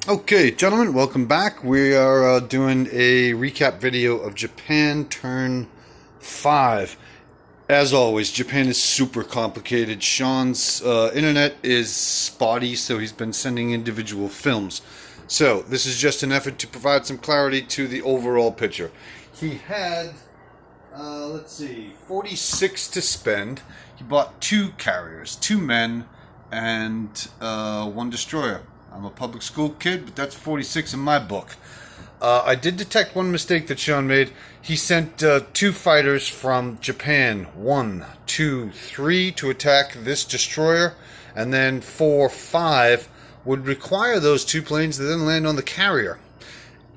Okay, gentlemen, welcome back. We are doing a recap video of Japan Turn 5. As always, Japan is super complicated. Sean's internet is spotty, so he's been sending individual films. So, this is just an effort to provide some clarity to the overall picture. He had, 46 to spend. He bought two carriers, two men, and one destroyer. I'm a public school kid, but that's 46 in my book. I did detect one mistake that Sean made. He sent two fighters from Japan, 1, 2, 3, to attack this destroyer, and then 4, 5 would require those two planes to then land on the carrier.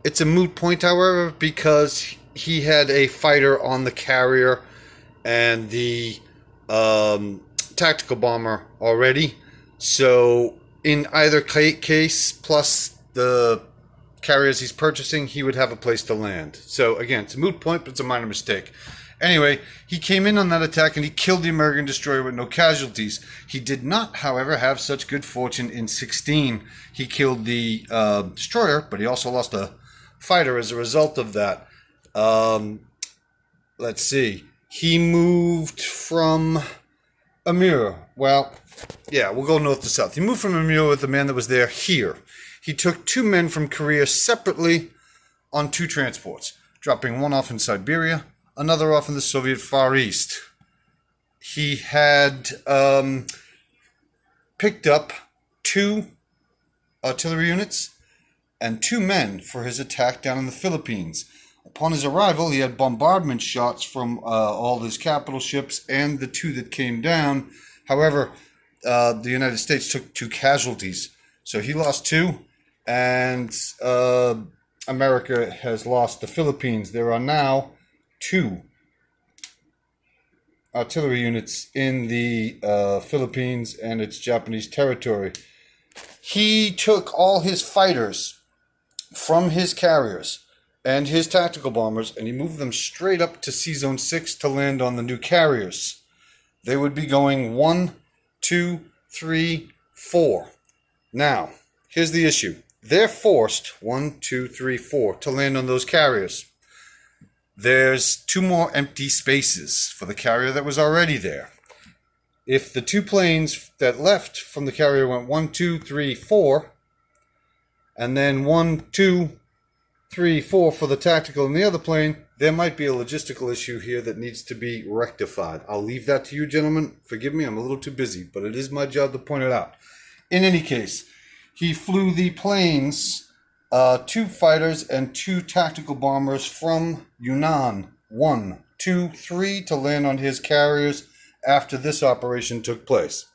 It's a moot point, however, because he had a fighter on the carrier and the tactical bomber already. So in either case, plus the carriers he's purchasing, he would have a place to land. So again, it's a moot point, but it's a minor mistake. Anyway, he came in on that attack and he killed the American destroyer with no casualties. He did not, however, have such good fortune in 16. He killed the destroyer, but he also lost a fighter as a result of that. Let's see. He moved from Amur. Well, yeah, we'll go north to south. He moved from Amur with the man that was there here. He took two men from Korea separately on two transports, dropping one off in Siberia, another off in the Soviet Far East. He had picked up two artillery units and two men for his attack down in the Philippines. Upon his arrival, he had bombardment shots from all his capital ships and the two that came down. However, the United States took two casualties. So he lost two, and America has lost the Philippines. There are now two artillery units in the Philippines, and it's Japanese territory. He took all his fighters from his carriers and his tactical bombers, and he moved them straight up to C-Zone 6 to land on the new carriers. They would be going 1, 2, 3, 4. Now, here's the issue. They're forced, 1, 2, 3, 4, to land on those carriers. There's two more empty spaces for the carrier that was already there. If the two planes that left from the carrier went 1, 2, 3, 4, and then 1, 2, 3, 4 for the tactical in the other plane, there might be a logistical issue here that needs to be rectified. I'll leave that to you, gentlemen. Forgive me, I'm a little too busy, but it is my job to point it out. In any case, he flew the planes, two fighters and two tactical bombers from Yunnan, 1, 2, 3, to land on his carriers after this operation took place.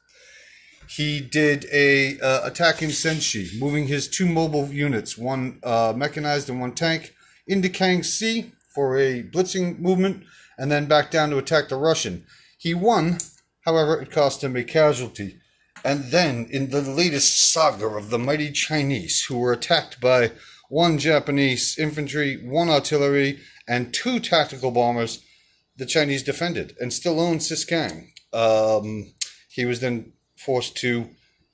He did a attack in Senshi, moving his two mobile units, one mechanized and one tank, into Kangxi for a blitzing movement, and then back down to attack the Russian. He won, however, it cost him a casualty. And then, in the latest saga of the mighty Chinese, who were attacked by one Japanese infantry, one artillery, and two tactical bombers, the Chinese defended and still own Sisgang. He was then forced to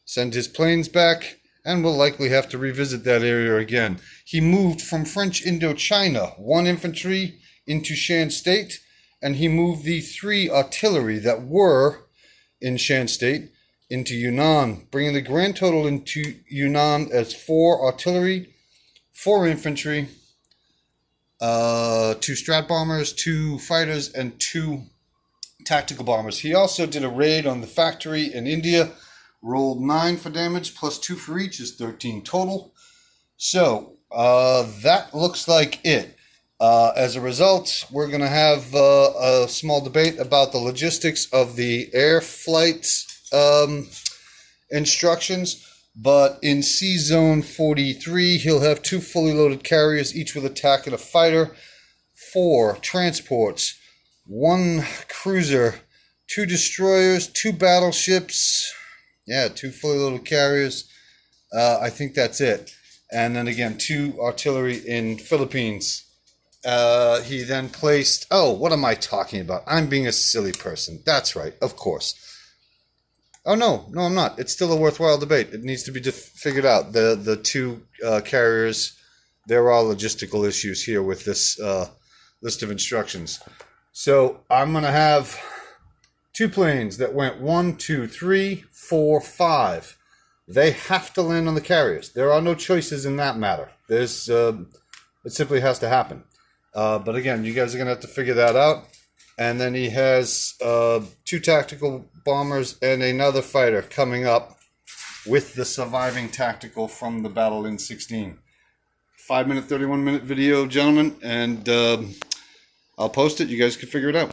send his planes back and will likely have to revisit that area again. He moved from French Indochina, one infantry, into Shan State, and he moved the three artillery that were in Shan State into Yunnan, bringing the grand total into Yunnan as 4 artillery, 4 infantry, 2 strat bombers, 2 fighters, and 2 tactical bombers. He also did a raid on the factory in India, rolled 9 for damage, plus 2 for each is 13 total. So, that looks like it. As a result, we're going to have a small debate about the logistics of the air flight instructions. But in C-Zone 43, he'll have 2 fully loaded carriers, each with a TAC and a fighter, 4 transports, 1 cruiser, 2 destroyers, 2 battleships, 2 fully loaded carriers. I think that's it. And then again, 2 artillery in Philippines. He then placed... Oh, what am I talking about? I'm being a silly person. That's right, of course. Oh no, I'm not. It's still a worthwhile debate. It needs to be figured out. The two carriers, there are logistical issues here with this list of instructions. So I'm gonna have two planes that went 1, 2, 3, 4, 5. They have to land on the carriers. There are no choices in that matter. There's it simply has to happen. But again, you guys are gonna have to figure that out. And then he has two tactical bombers and another fighter coming up with the surviving tactical from the battle in 16. 5 minute, 31 minute video, gentlemen, and I'll post it. You guys can figure it out.